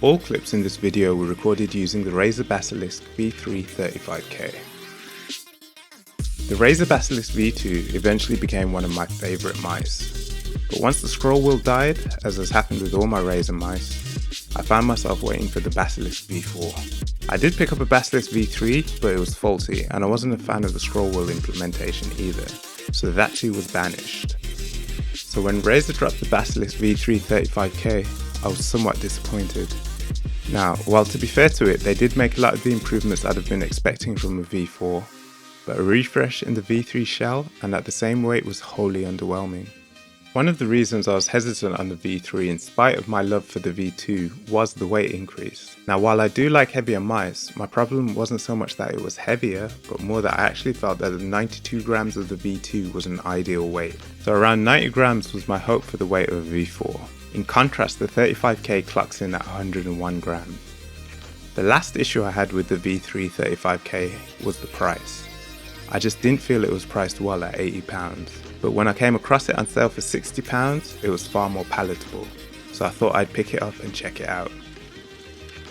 All clips in this video were recorded using the Razer Basilisk V3 35K. The Razer Basilisk V2 eventually became one of my favourite mice, but once the scroll wheel died, as has happened with all my Razer mice, I found myself waiting for the Basilisk V4. I did pick up a Basilisk V3, but it was faulty and I wasn't a fan of the scroll wheel implementation either, so that too was banished. So when Razer dropped the Basilisk V3 35K, I was somewhat disappointed. Now, while to be fair to it, they did make a lot of the improvements I'd have been expecting from a V4, but a refresh in the V3 shell and at the same weight was wholly underwhelming. One of the reasons I was hesitant on the V3 in spite of my love for the V2 was the weight increase. Now, while I do like heavier mice, my problem wasn't so much that it was heavier, but more that I actually felt that the 92 grams of the V2 was an ideal weight. So around 90 grams was my hope for the weight of a V4. In contrast, the 35K clocks in at 101 grams. The last issue I had with the V3 35K was the price. I just didn't feel it was priced well at £80, but when I came across it on sale for £60, it was far more palatable, so I thought I'd pick it up and check it out.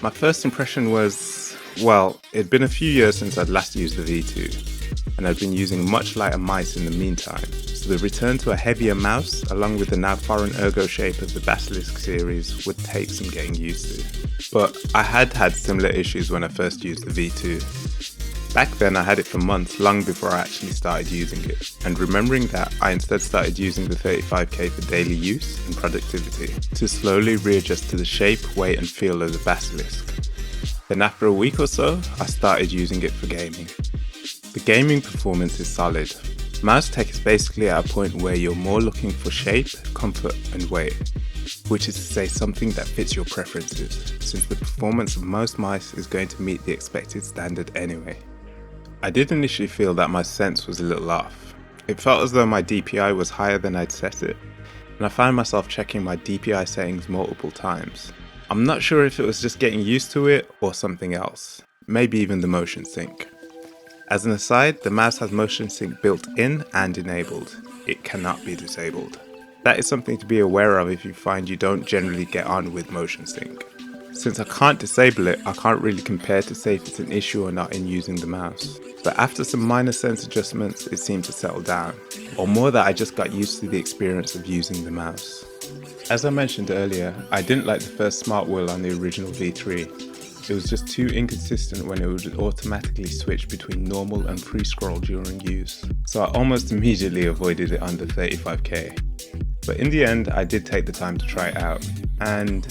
My first impression was, well, it'd been a few years since I'd last used the V2, and I'd been using much lighter mice in the meantime, so the return to a heavier mouse, along with the now foreign ergo shape of the Basilisk series, would take some getting used to. But I had similar issues when I first used the V2. Back then I had it for months, long before I actually started using it, and remembering that, I instead started using the 35K for daily use and productivity, to slowly readjust to the shape, weight and feel of the Basilisk. Then after a week or so, I started using it for gaming. The gaming performance is solid. Mouse tech is basically at a point where you're more looking for shape, comfort and weight, which is to say something that fits your preferences, since the performance of most mice is going to meet the expected standard anyway. I did initially feel that my sense was a little off. It felt as though my DPI was higher than I'd set it, and I found myself checking my DPI settings multiple times. I'm not sure if it was just getting used to it or something else, maybe even the motion sync. As an aside, the mouse has motion sync built in and enabled. It cannot be disabled. That is something to be aware of if you find you don't generally get on with motion sync. Since I can't disable it, I can't really compare to say if it's an issue or not in using the mouse. But after some minor sense adjustments, it seemed to settle down, or more that I just got used to the experience of using the mouse. As I mentioned earlier, I didn't like the first smart wheel on the original V3. It was just too inconsistent when it would automatically switch between normal and free scroll during use, so I almost immediately avoided it on the 35K. But in the end, I did take the time to try it out, and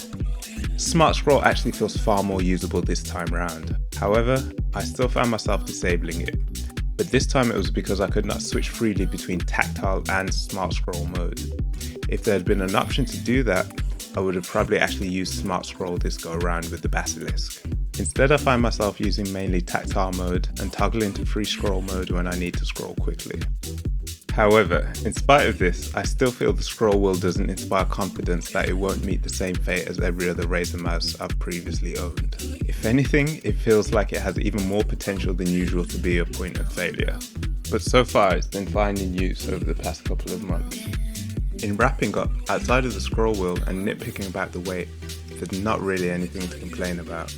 Smart Scroll actually feels far more usable this time round. However, I still found myself disabling it, but this time it was because I could not switch freely between tactile and Smart Scroll mode. If there had been an option to do that, I would have probably actually used Smart Scroll this go around with the Basilisk. Instead, I find myself using mainly tactile mode and toggling to free scroll mode when I need to scroll quickly. However, in spite of this, I still feel the scroll wheel doesn't inspire confidence that it won't meet the same fate as every other Razer mouse I've previously owned. If anything, it feels like it has even more potential than usual to be a point of failure. But so far, it's been fine in use over the past couple of months. In wrapping up, outside of the scroll wheel and nitpicking about the weight, there's not really anything to complain about.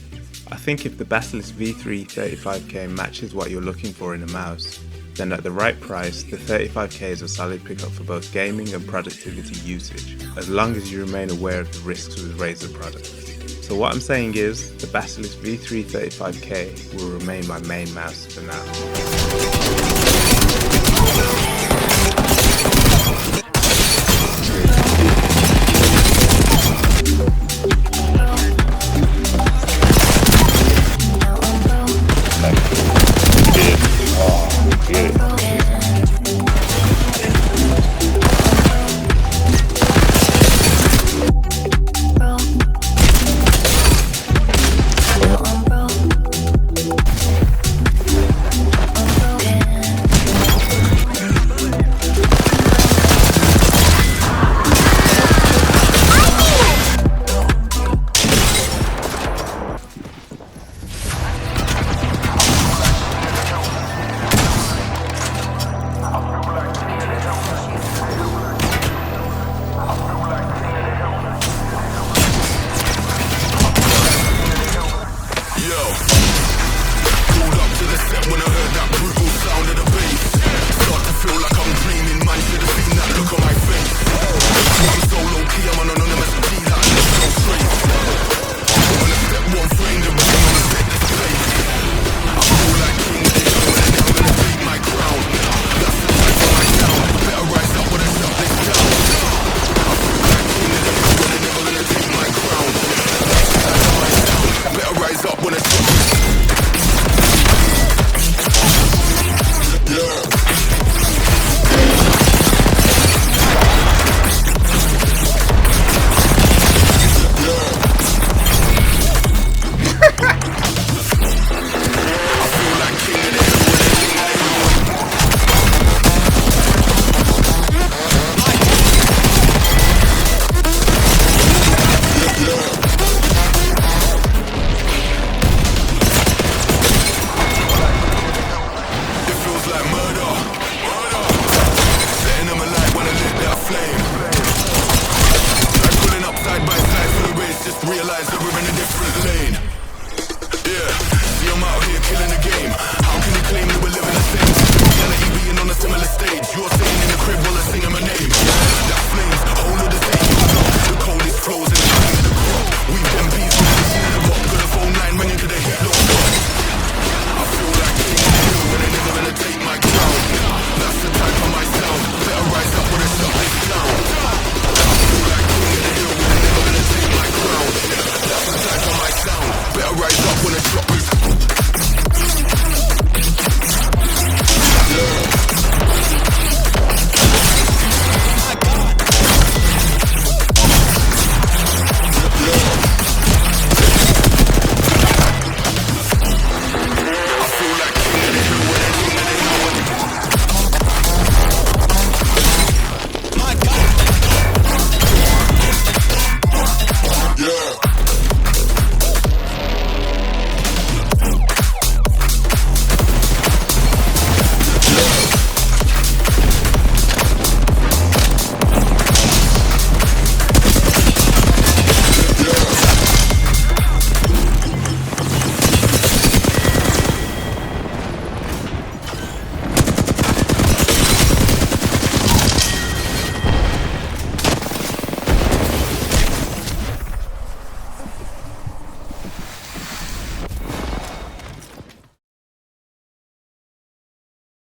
I think if the Basilisk V3 35K matches what you're looking for in a mouse, then at the right price, the 35K is a solid pickup for both gaming and productivity usage, as long as you remain aware of the risks with Razer products. So what I'm saying is, the Basilisk V3 35K will remain my main mouse for now. realize that we're in a different lane. Yeah, see I'm out here killing the game. How can you claim that we're living the same reality, being on a similar stage? You're sitting in the crib while I'm singing my name.